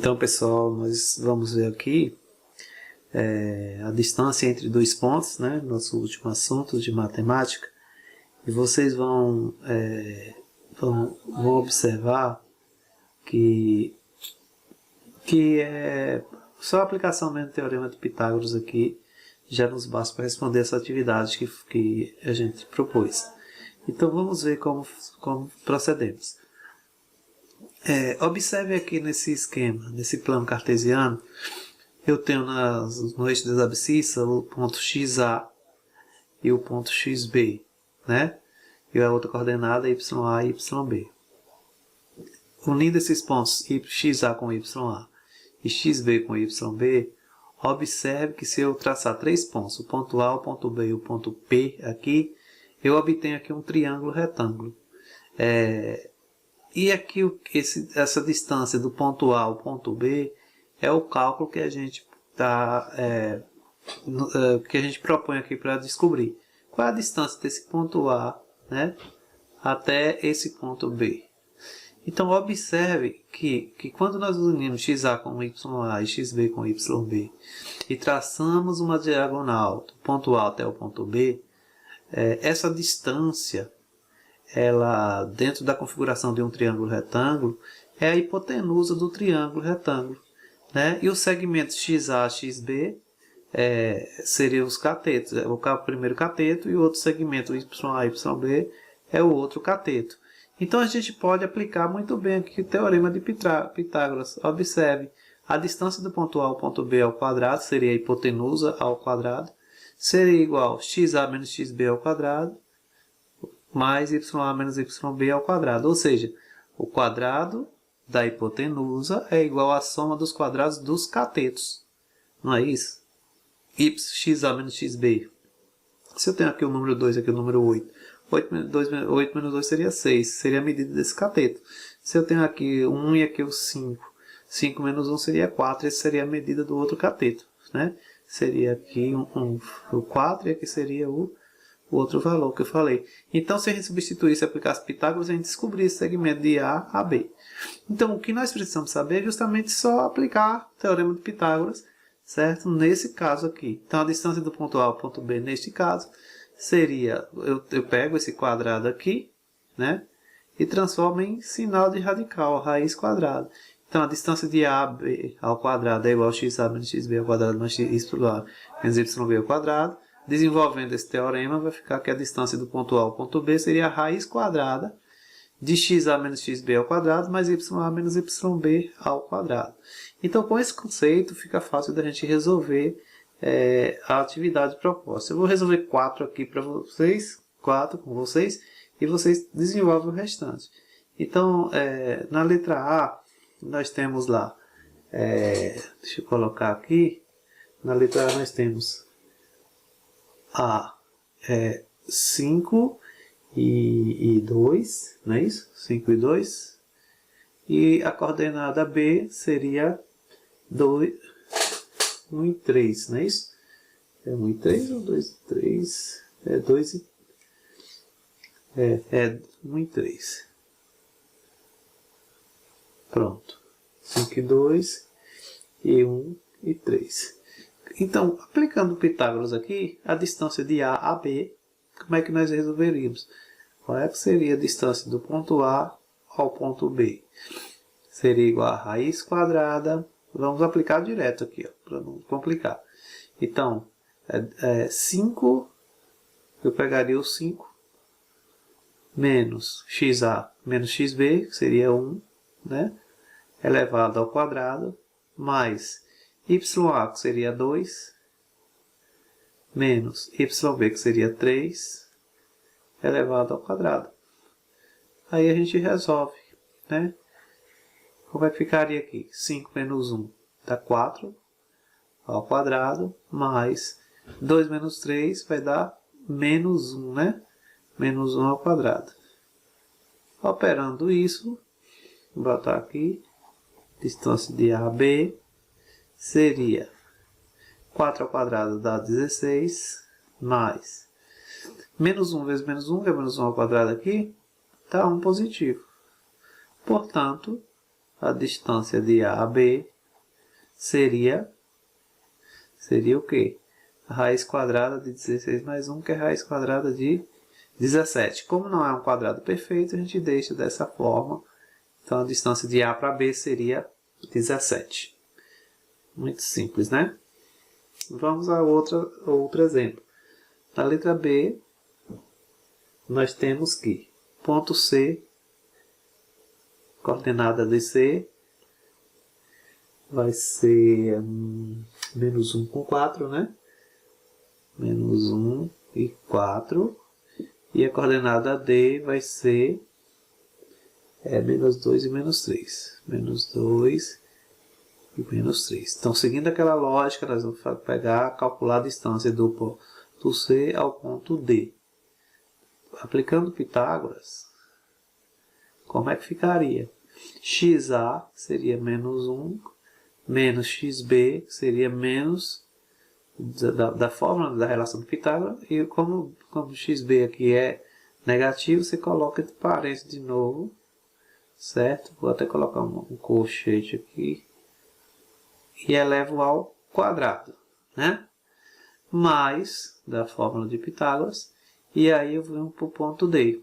Então, pessoal, nós vamos ver aqui a distância entre dois pontos, né? Nosso último assunto de matemática. E vocês vão observar que só a aplicação mesmo do Teorema de Pitágoras aqui já nos basta para responder essa atividade que a gente propôs. Então, vamos ver como procedemos. Observe aqui nesse esquema, nesse plano cartesiano, eu tenho no eixo das abscissas o ponto XA e o ponto XB, né? E a outra coordenada YA e YB. Unindo esses pontos XA com YA e XB com YB, observe que se eu traçar três pontos, o ponto A, o ponto B e o ponto P aqui, eu obtenho aqui um triângulo retângulo. E aqui essa distância do ponto A ao ponto B é o cálculo que a gente que a gente propõe aqui para descobrir. Qual é a distância desse ponto A, né, até esse ponto B? Então observe que quando nós unimos XA com YA e XB com YB e traçamos uma diagonal do ponto A até o ponto B, essa distância, ela, dentro da configuração de um triângulo retângulo, é a hipotenusa do triângulo retângulo, né? E os segmentos XA e XB seriam os catetos, o primeiro cateto, e o outro segmento YA e YB é o outro cateto. Então a gente pode aplicar muito bem aqui o Teorema de Pitágoras. Observe, a distância do ponto A ao ponto B ao quadrado seria a hipotenusa ao quadrado, seria igual a XA menos XB ao quadrado, mais YA menos YB ao quadrado. Ou seja, o quadrado da hipotenusa é igual à soma dos quadrados dos catetos. Não é isso? XA menos XB. Se eu tenho aqui o número 2 e aqui o número 8. 8 menos 2 seria 6. Seria a medida desse cateto. Se eu tenho aqui 1 e aqui o 5. 5 menos 1 seria 4. Essa seria a medida do outro cateto, né? Seria aqui o 4 e aqui seria o outro valor que eu falei. Então, se a gente substituísse e aplicasse Pitágoras, a gente descobriria esse segmento de A a B. Então, o que nós precisamos saber é justamente só aplicar o Teorema de Pitágoras, certo? Nesse caso aqui. Então, a distância do ponto A ao ponto B, neste caso, seria, eu pego esse quadrado aqui, né? E transformo em sinal de radical, a raiz quadrada. Então, a distância de A a B ao quadrado é igual a XA menos XB ao quadrado mais YA menos YB ao quadrado. Desenvolvendo esse teorema, vai ficar que a distância do ponto A ao ponto B seria a raiz quadrada de XA menos XB ao quadrado mais YA menos YB ao quadrado. Então, com esse conceito, fica fácil da gente resolver a atividade proposta. Eu vou resolver 4 aqui para vocês, 4 com vocês, e vocês desenvolvem o restante. Então, na letra A, nós temos lá, deixa eu colocar aqui, na letra A nós temos A 5 e 2, não é isso? 5 e 2. E a coordenada B seria 2, 1 e 3, não é isso? É 1 e 3 ou 2 e 3? É 2 e... 1 e 3. Pronto. 5 e 2 e 1 e 3. Então, aplicando o Pitágoras aqui, a distância de A a B, como é que nós resolveríamos? Qual é que seria a distância do ponto A ao ponto B? Seria igual a raiz quadrada. Vamos aplicar direto aqui, para não complicar. Então, 5, eu pegaria o 5, menos XA menos XB, que seria 1, né? Elevado ao quadrado, mais YA, que seria 2, menos YB, que seria 3, elevado ao quadrado. Aí a gente resolve, né? Como é que ficaria aqui? 5 menos 1 dá 4 ao quadrado, mais 2 menos 3 vai dar menos 1, né? Menos 1 ao quadrado. Operando isso, vou botar aqui, distância de A a B seria 4 ao quadrado dá 16, mais menos 1 vezes menos 1, que é menos 1 ao quadrado aqui, dá 1 positivo. Portanto, a distância de A a B seria o quê? A raiz quadrada de 16 mais 1, que é a raiz quadrada de 17. Como não é um quadrado perfeito, a gente deixa dessa forma. Então, a distância de A para B seria 17. Muito simples, né? Vamos a outro exemplo. Na letra B, nós temos que ponto C, coordenada de C, vai ser menos 1 com 4, né? Menos 1 e 4. E a coordenada D vai ser menos 2 e menos 3. Menos 2 e menos 3. Então, seguindo aquela lógica, nós vamos calcular a distância do ponto C ao ponto D. Aplicando Pitágoras, como é que ficaria? XA seria menos 1, menos XB seria menos da fórmula da relação de Pitágoras, e como XB aqui é negativo, você coloca entre parênteses de novo, certo? Vou até colocar um colchete aqui, e elevo ao quadrado, né? Mais da fórmula de Pitágoras, e aí eu venho para o ponto D,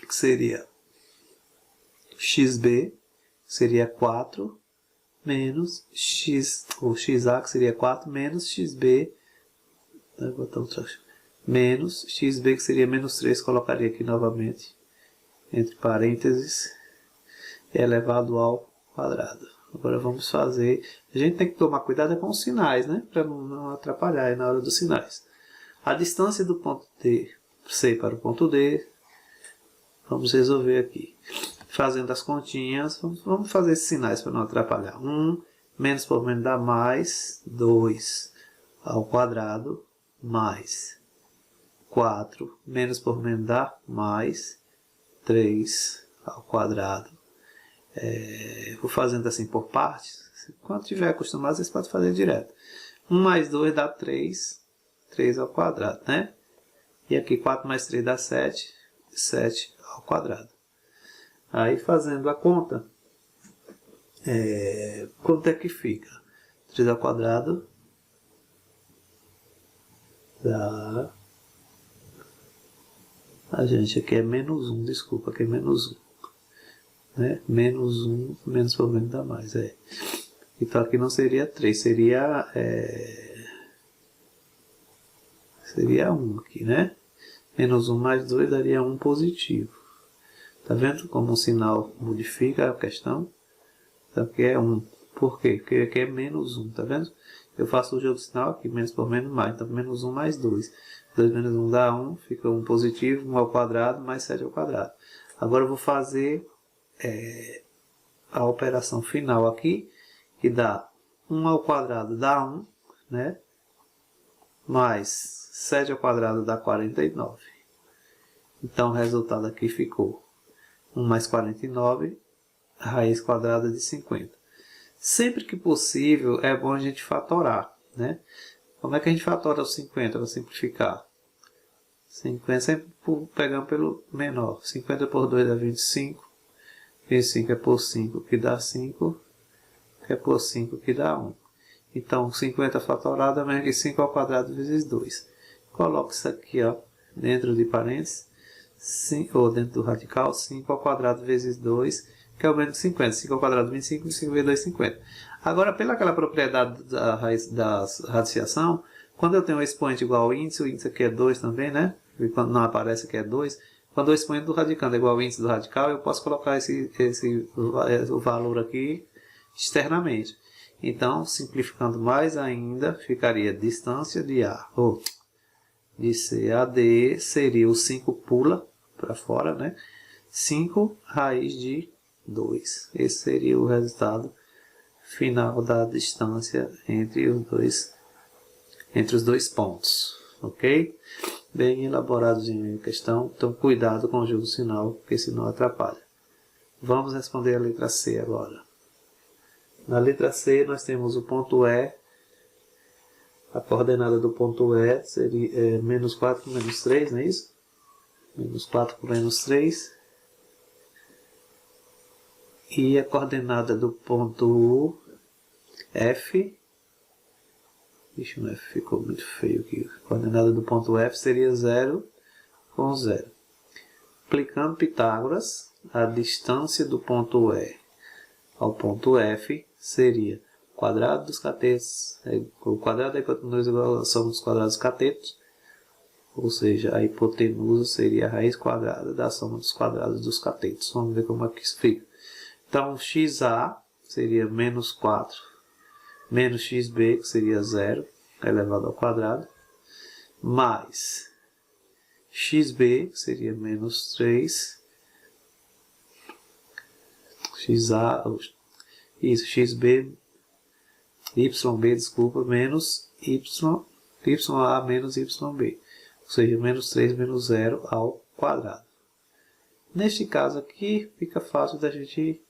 que seria XB, que seria 4, menos X, ou XA, que seria 4, menos XB, menos XB, que seria menos 3, colocaria aqui novamente, entre parênteses, elevado ao quadrado. Agora vamos fazer, a gente tem que tomar cuidado com os sinais, né? Para não atrapalhar aí na hora dos sinais. A distância do ponto C para o ponto D, vamos resolver aqui. Fazendo as continhas, vamos fazer esses sinais para não atrapalhar. 1 menos por menos dá mais 2 ao quadrado, mais 4 menos por menos dá mais 3 ao quadrado. Vou fazendo assim por partes. Quando tiver acostumado, vocês podem fazer direto. 1 mais 2 dá 3, 3 ao quadrado, né? E aqui 4 mais 3 dá 7, 7 ao quadrado. Aí fazendo a conta, quanto é que fica? 3 ao quadrado dá... A gente aqui é menos 1, desculpa, aqui é menos 1. Né? Menos 1, menos por menos dá mais. Então aqui não seria 3, seria 1 aqui, né? Menos 1 mais 2 daria 1 positivo. Tá vendo como o sinal modifica a questão? Então aqui é 1. Por quê? Porque aqui é menos 1, tá vendo? Eu faço o jogo de sinal aqui, menos por menos mais. Então menos 1 mais 2. 2 menos 1 dá 1, fica 1 positivo, 1 ao quadrado mais 7 ao quadrado. Agora eu vou fazer a operação final aqui, que dá 1 ao quadrado dá 1, né? Mais 7 ao quadrado dá 49. Então o resultado aqui ficou 1 mais 49, raiz quadrada de 50. Sempre que possível, é bom a gente fatorar, né? Como é que a gente fatora os 50 para simplificar? 50 sempre pegando pelo menor. 50 por 2 dá 25. 25 é por 5, que dá 5. Que é por 5, que dá 1. Então, 50 fatorado é menos que 5 ao quadrado vezes 2. Coloco isso aqui, ó, dentro de parênteses. 5, ou dentro do radical, 5 ao quadrado vezes 2, que é o menos 50. 5 ao quadrado, 25, 25 vezes 2, 50. Agora, pela aquela propriedade da radiciação, quando eu tenho um expoente igual ao índice, o índice aqui é 2 também, né? E quando não aparece aqui é 2. Quando o expoente do radicando é igual ao índice do radical, eu posso colocar o valor aqui externamente. Então, simplificando mais ainda, ficaria distância de A, ou de C a D, seria o 5 pula para fora, né? 5 raiz de 2. Esse seria o resultado final da distância entre os dois pontos, ok? Bem elaboradozinho a questão, então cuidado com o jogo sinal, porque senão atrapalha. Vamos responder a letra C agora. Na letra C nós temos o ponto E, a coordenada do ponto E seria menos 4 por menos 3, não é isso? Menos 4 por menos 3. E a coordenada do ponto U F, ixi, o F ficou muito feio aqui, a coordenada do ponto F seria 0 com 0. Aplicando Pitágoras, a distância do ponto E ao ponto F seria o quadrado dos catetos, o quadrado da hipotenusa igual à soma dos quadrados dos catetos, ou seja, a hipotenusa seria a raiz quadrada da soma dos quadrados dos catetos. Vamos ver como é que isso fica. Então, XA seria menos 4, menos XB, que seria 0, elevado ao quadrado, mais XB, que seria menos 3, XA, isso, XB, YB, desculpa, menos YA menos YB, ou seja, menos 3 menos 0 ao quadrado. Neste caso aqui, fica fácil da gente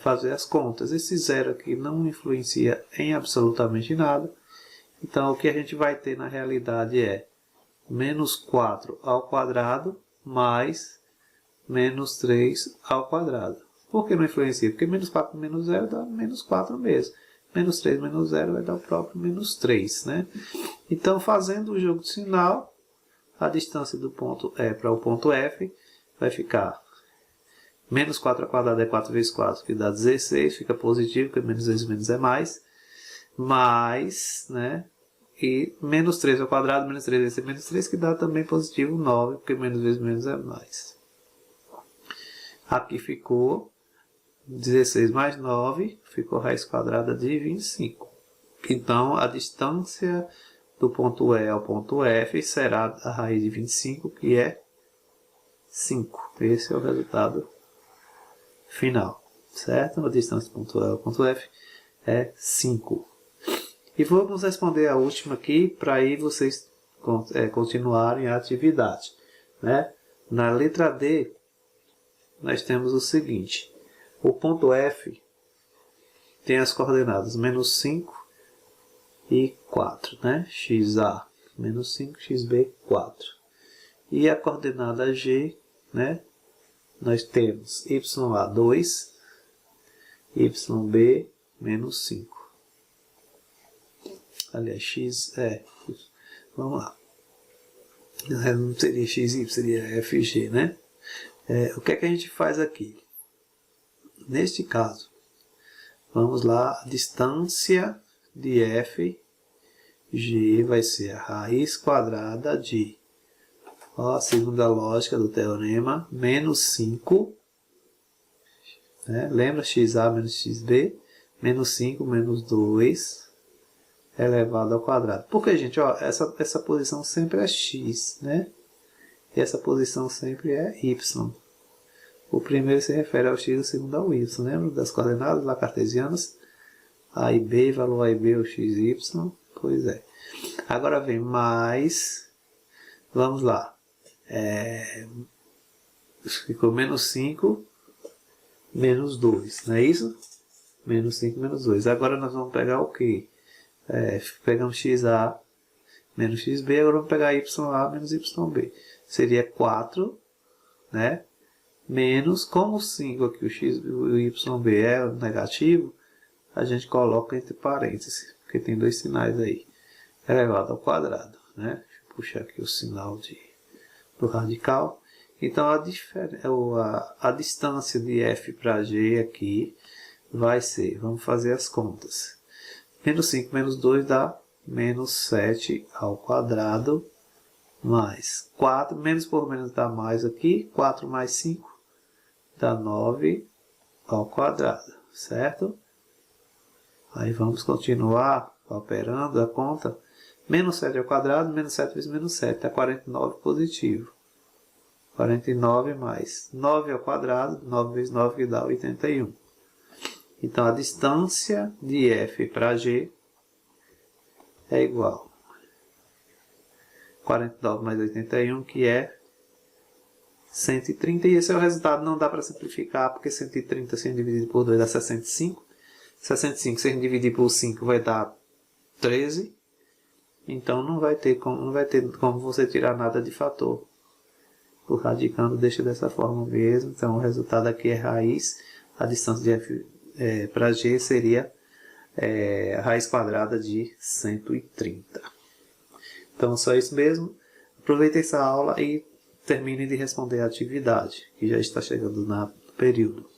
fazer as contas. Esse zero aqui não influencia em absolutamente nada. Então, o que a gente vai ter na realidade é menos 4 ao quadrado mais menos 3 ao quadrado. Por que não influencia? Porque menos 4 menos 0 dá menos 4 mesmo. Menos 3 menos 0 vai dar o próprio menos 3, né? Então, fazendo o jogo de sinal, a distância do ponto E para o ponto F vai ficar menos 4 ao quadrado é 4 vezes 4, que dá 16, fica positivo, porque menos vezes menos é mais. Mais, né? E menos 3 ao quadrado, menos 3 vezes menos 3, que dá também positivo 9, porque menos vezes menos é mais. Aqui ficou 16 mais 9, ficou raiz quadrada de 25. Então, a distância do ponto E ao ponto F será a raiz de 25, que é 5. Esse é o resultado final, certo? A distância do ponto E ao ponto F é 5. E vamos responder a última aqui, para aí vocês continuarem a atividade, né? Na letra D, nós temos o seguinte. O ponto F tem as coordenadas menos 5 e 4, né? XA, menos 5, XB, 4. E a coordenada G, né? Nós temos YA, 2, YB, menos 5. Aliás, X vamos lá. Não seria XY, seria FG, né? O que é que a gente faz aqui? Neste caso, vamos lá, a distância de FG vai ser a raiz quadrada de, a segunda lógica do teorema, menos 5, né? Lembra? XA menos XB, menos 5 menos 2, elevado ao quadrado. Porque, gente, ó, essa posição sempre é x, né? E essa posição sempre é y. O primeiro se refere ao x, o segundo ao y. Lembra das coordenadas lá cartesianas? A e B, valor A e B, o x e y. Pois é. Agora vem mais. Vamos lá. Ficou menos 5, menos 2. Não é isso? Menos 5, menos 2. Agora nós vamos pegar o quê? Pegamos XA menos XB, agora vamos pegar YA menos YB. Seria 4, né? Menos, como o 5 aqui, o YB é negativo, a gente coloca entre parênteses, porque tem dois sinais aí. Elevado ao quadrado, né? Deixa eu puxar aqui o sinal do radical. Então, a distância de F para G aqui vai ser, vamos fazer as contas. Menos 5 menos 2 dá menos 7 ao quadrado, mais 4, menos por menos dá mais aqui, 4 mais 5 dá 9 ao quadrado, certo? Aí vamos continuar operando a conta. Menos 7 ao quadrado, menos 7 vezes menos 7, dá 49 positivo. 49 mais 9 ao quadrado, 9 vezes 9 que dá 81. Então, a distância de F para G é igual a 49 mais 81, que é 130. E esse é o resultado. Não dá para simplificar, porque 130 sendo dividido por 2 dá 65. 65 sendo dividido por 5 vai dar 13. Então, não vai ter como você tirar nada de fator. O radicando deixa dessa forma mesmo. Então, o resultado aqui é raiz. A distância de F para G seria a raiz quadrada de 130. Então, só isso mesmo. Aproveite essa aula e termine de responder a atividade, que já está chegando no período.